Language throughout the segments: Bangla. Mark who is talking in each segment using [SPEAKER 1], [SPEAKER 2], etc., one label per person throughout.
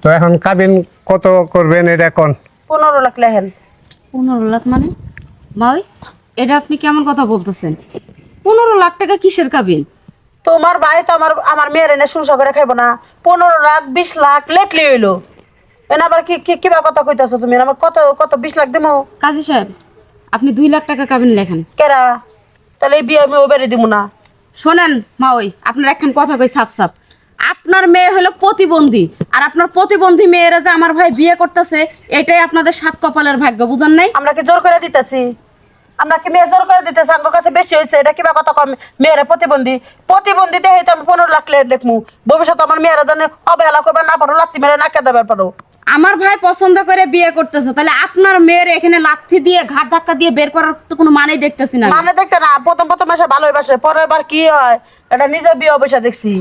[SPEAKER 1] তো এখন কাবিন কত করবেন এটা কোন?
[SPEAKER 2] 15 লাখ লেখেন।
[SPEAKER 3] 15 লাখ মানে? মাই, এটা আপনি কেমন কথা বলতেছেন? 15 লাখ টাকা কিসের কাবিন?
[SPEAKER 2] তোমার ভাই তো আমার মেয়ের এনে শুরু করে খাইবো না। 15 লাখ 20 লাখ লেখলি হইলো। এনে আবার কিবা কথা কইতাছো তুমি? আমার কত কত 20 লাখ দেবো?
[SPEAKER 3] কাজী সাহেব, আপনি 2 লাখ টাকা কাবিন লেখেন।
[SPEAKER 2] কেরা? তাহলে এই বিয়ে আমি ওবেরে দিব না।
[SPEAKER 3] শোনেন মাওই, আপনার একখান কথা কই সাফ সাফ। আপনার মেয়ে হলো প্রতিবন্ধী, আর আপনার প্রতিবন্ধী মেয়েরা যে আমার ভাই বিয়ে করতেছে, এটাই আপনাদের সাত কপালের ভাগ্য, বুঝেন নাই?
[SPEAKER 2] আমরা কি জোর করে দিতেছি? আমরা কি মেয়ে জোর করে দিতেছি? আমার কাছে বেশি হয়েছে। এটা কিবা কথা কম? মেয়েরা প্রতিবন্ধী প্রতিবন্ধী দেখে তো আমি 15 লাখ দেখমু। ভবিষ্যতে আমার মেয়েরা জানে অবহেলা করবে না পারো, লাত্তি মেরে নাকে দেবে পারো।
[SPEAKER 3] আমার ভাই পছন্দ করে বিয়ে করতেছে, তাহলে আপনার মেয়ের এখানে লাথি দিয়ে ঘাট ধাক্কা দিয়ে বের করার তো কোনো মানেই দেখতেছি না।
[SPEAKER 2] মানে দেখতে না, প্রথম এসে ভালোই বাসে, পরের বার কি হয় এটা নিজে বিয়ে অবশ্যই দেখছি।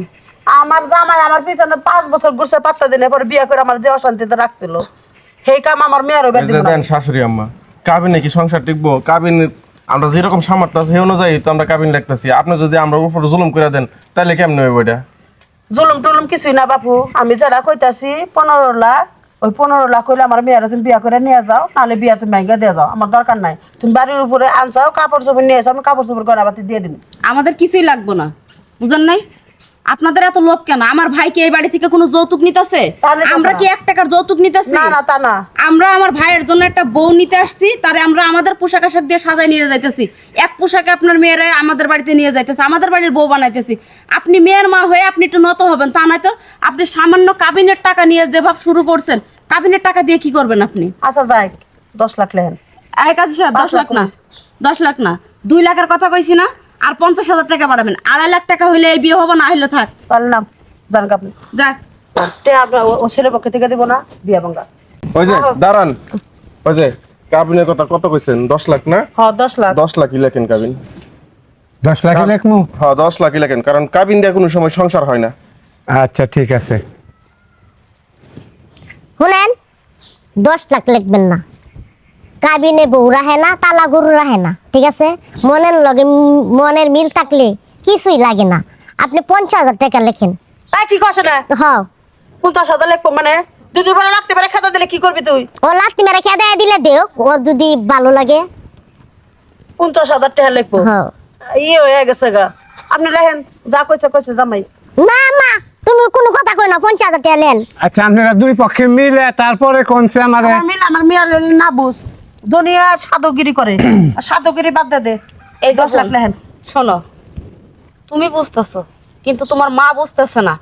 [SPEAKER 2] আমার জামাই আমার পিছনে 5 বছর ঘুরছে, পাত্তা দিনে পরে বিয়ে করে আমার যে অশান্তিতে রাখছিল, সেই কাম আমার মেয়েরও
[SPEAKER 4] এই যে দেন শাশুড়ি আম্মা, কাবিনে কি সংসার টিকবো? কাবিন আমরা যেরকম সামর্থ্য আছে সেই অনুযায়ী তো আমরা কাবিন লিখতেছি। আপনি যদি আমরা উপরে জুলুম করে দেন তাহলে কেমনে হইব এটা?
[SPEAKER 2] জুলুম টুলুম কিছুই না বাপু। আমি যারা কইতাছি 15 লাখ, ওই 15 লাখ হইলে আমার মেয়েরা তুমি বিয়ে করে নিয়ে যাও, নাহলে বিয়া তুমি ভাঙ্গা দিয়ে যাও, আমার দরকার নাই। তুমি বাড়ির উপরে আনছাও, কাপড় চোপড় নিয়ে এসো, আমি কাপড় চোপড় করে বাতি দিয়ে দিন।
[SPEAKER 3] আমাদের কিছুই লাগবে না, বুঝেন নাই? আপনাদের এত লোভ কেন? আমার ভাই কি এই বাড়ি থেকে কোনো যৌতুক নিতেছে?
[SPEAKER 2] তাহলে তো
[SPEAKER 3] আমরা
[SPEAKER 2] না।
[SPEAKER 3] কি 1 টাকার যৌতুক নিতেছি?
[SPEAKER 2] না না, তা না।
[SPEAKER 3] আমরা আমার ভাইয়ের জন্য একটা বউ নিতে আসছি, তারে আমরা আমাদের পোশাক আশাক দিয়ে সাজায় নিয়ে যাইতেছি। এক পোশাকে আপনার মেয়েরা আমাদের বাড়িতে নিয়ে যাইতেছে, আমাদের বাড়ির বউ বানাইতেছি। আপনি মেয়ের মা হয়ে আপনি একটু নত হবেন, তা নয় তো আপনি সামান্য কাবিনের টাকা নিয়ে যে ভাব শুরু করছেন, কাবিনের টাকা দিয়ে কি করবেন আপনি?
[SPEAKER 2] আচ্ছা যাই, 10 লাখ লেহেন।
[SPEAKER 3] এই কাজী সাহেব, 10 লাখ না, 10 লাখ না, 2 লাখের কথা কইছি না? আর 50,000 টাকা বাড়াবেন। 2.5 লাখ টাকা হইলে এই বিয়ে হবো, না হইলে থাক।
[SPEAKER 2] তাহলে না জান আপনি
[SPEAKER 3] যাক,
[SPEAKER 2] আপনার ও ছেলের পক্ষে থেকে দিব না বিয়া ভাঙ্গা।
[SPEAKER 4] ওই যে দাঁড়ান, ওই যে কাবিনের কথা কত কইছেন? 10 লাখ না?
[SPEAKER 2] হ্যাঁ 10 লাখ।
[SPEAKER 4] 10 লাখই লেখেন কাবিন।
[SPEAKER 1] 10 লাখ লেখমু?
[SPEAKER 4] হ্যাঁ 10 লাখই লেখেন, কারণ কাবিন দিয়ে কোনো সময় সংসার হয় না।
[SPEAKER 1] আচ্ছা ঠিক আছে।
[SPEAKER 5] শুনেন, 10 লাখ লিখবেন না। কাবিনে বউ রাহে না, তালা গরু রাহে না, ঠিক আছে? মনের মিল থাকলে কিছুই লাগে না। আপনি 50,000 টাকা লেখেন।
[SPEAKER 2] তাই কি কষ্ট না?
[SPEAKER 5] হ্যাঁ,
[SPEAKER 2] 50,000 লিখবো মানে? দুদিন পরে লাগতে পারে, খেতে দিলে কি করবি তুই?
[SPEAKER 5] ও লাত্তি মেরে খেয়ে দেয় দিলে দেও, ও যদি ভালো লাগে।
[SPEAKER 2] 50,000 টাকা লিখবো?
[SPEAKER 5] হ্যাঁ।
[SPEAKER 2] ইয়ে হয়ে গেছে গা। আপনি লেখেন, যা কইছে জামাই।
[SPEAKER 5] না মা, তুমি কোনো কথা কই না, 50,000 টাকা নেন।
[SPEAKER 1] আচ্ছা আপনারা দুই পক্ষে মিলে তারপরে কোনছে আমারে?
[SPEAKER 2] আমার মেয়ের না বুঝ, দুনিয়া সাধুগিরি করে। আর সাধুগিরি বাদ দে।
[SPEAKER 3] এই
[SPEAKER 2] 10 লাখ লেখেন।
[SPEAKER 3] শোনো, তুমি বুঝতেছো কিন্তু তোমার মা বুঝতেছে না।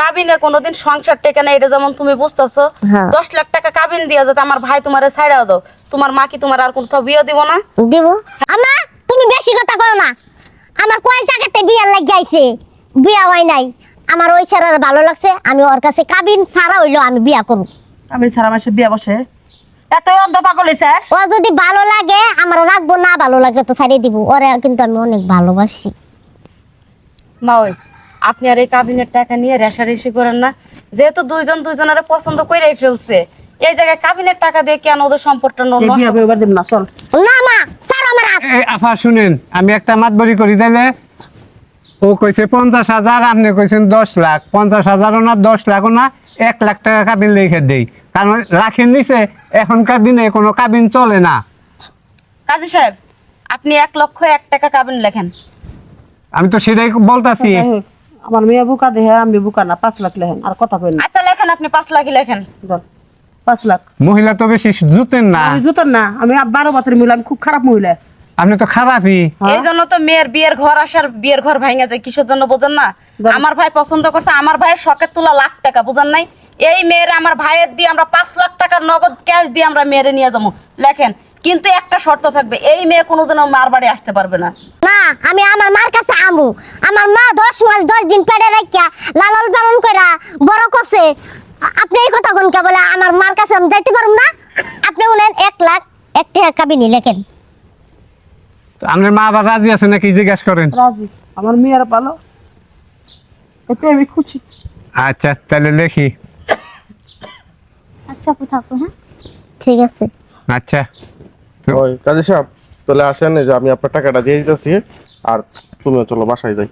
[SPEAKER 3] কাবিনে কোনোদিন সংসার টেকে না, এটা যেমন তুমি বুঝতেছো।
[SPEAKER 5] হ্যাঁ।
[SPEAKER 3] 10 লাখ টাকা কাবিন দিয়া যাতে আমার ভাই তোমারে ছাইড়াও দাও। তোমার মা কি তোমার আর কোথাও বিয়ে দিব না?
[SPEAKER 5] দিব। আমা, তুমি বেশি কথা কও না। আমার কয় জায়গাতে বিয়ে লাগি আইছে, বিয়া হয় নাই। আমার ওই ছেলের ভালো লাগছে, আমি ওর কাছে কাবিন ছাড়া হইলো আমি বিয়া করব।
[SPEAKER 2] আমি ছাড়া মাসে বিয়া বসে এত অন্ধ পাগল হইছিস?
[SPEAKER 5] ও যদি ভালো লাগে আমার রাখবো, না ভালো লাগলে তো ছাড়িয়ে দিব। ওরে কিন্তু আমি অনেক ভালোবাসি।
[SPEAKER 3] মা ওই, আপনি আর এই কাবিনের টাকা নিয়ে রেশারেশি করেন না। যেহেতু দুইজনের পছন্দ কইরাই ফেলছে, এই জায়গায় কাবিনের টাকা দিয়ে কেন ওদের সম্পর্কটা
[SPEAKER 2] এই বিয়া এবার দিব না, চল।
[SPEAKER 5] না মা, ছাড় আমার হাত।
[SPEAKER 1] এই আফা শুনেন, আমি একটা মাতবরি করি তাইলে। ও কইছে 50,000, আপনি কইছেন 10 লাখ। 50,000ও না, 10 লাখও না, 1 লাখ টাকা কাবিন লিখে দেই। কারণ লাখের নিচে এখনকার দিনে কোনো কাবিন চলে না।
[SPEAKER 3] কাজী সাহেব, আপনি 1,01,000 টাকা কাবিন লেখেন।
[SPEAKER 1] আমি তো সেটাই বলতাছি।
[SPEAKER 2] আমার মেয়ে বুকা দেহে, আমি বুকা না। 5 লাখ লেখেন, আর কথা কই না।
[SPEAKER 3] আচ্ছা লেখেন, আপনি 5 লাখই লেখেন।
[SPEAKER 2] 5 লাখ।
[SPEAKER 1] মহিলা তো বেশি জুতেন না।
[SPEAKER 2] আমি জুতার না, আমি 12 বছরের মহিলা, আমি খুব খারাপ মহিলা।
[SPEAKER 1] আপনি তো খারাপই।
[SPEAKER 3] এই জন্য তো মেয়ের বিয়ের ঘর আসার বিয়ের ঘর ভাঙা যায়, কিসের জন্য বোঝেন না? আমার ভাই পছন্দ করছে, আমার ভাইয়ের শখের তোলা লাখ টাকা, বুঝেন নাই? এই মেয়ের আমার ভাইয়ের দিয়ে আমরা 5 লাখ টাকার নগদ ক্যাশ দিয়ে আমরা মেয়েরে নিয়ে যাবো। লেখেন, কিন্তু একটা শর্ত থাকবে, এই মেয়ে কোনোদিনও মার বাড়ি আসতে পারবে না।
[SPEAKER 5] না, আমি আমার মার কাছে আমু। আমার মা 10 মাস 10 দিন পেটে রাখিয়া লালন পালন কইরা বড় করছে। আপনি এই কথা কোন কে বলে আমার মার কাছে আমি যাইতে পারুম না? আপনি বলেন 1 লাখ 1 টাকা কাবিনী লেখেন।
[SPEAKER 1] আপনার মা বাবা রাজি আছে নাকি জিজ্ঞাসা করেন।
[SPEAKER 2] রাজি, আমার মেয়ের ভালো, এতে আমি খুশি।
[SPEAKER 1] আচ্ছা তাহলে লেখি।
[SPEAKER 5] আচ্ছা আপু থাকো। হ্যাঁ ঠিক আছে।
[SPEAKER 1] আচ্ছা
[SPEAKER 4] ওই কাজী সাহেব, তাহলে আসেন, এই যে আমি আপনার টাকাটা দিয়ে দিতেছি, আর তুমিও চলো বাসায় যাই।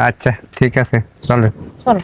[SPEAKER 1] আচ্ছা ঠিক আছে, চলো।
[SPEAKER 2] চলো।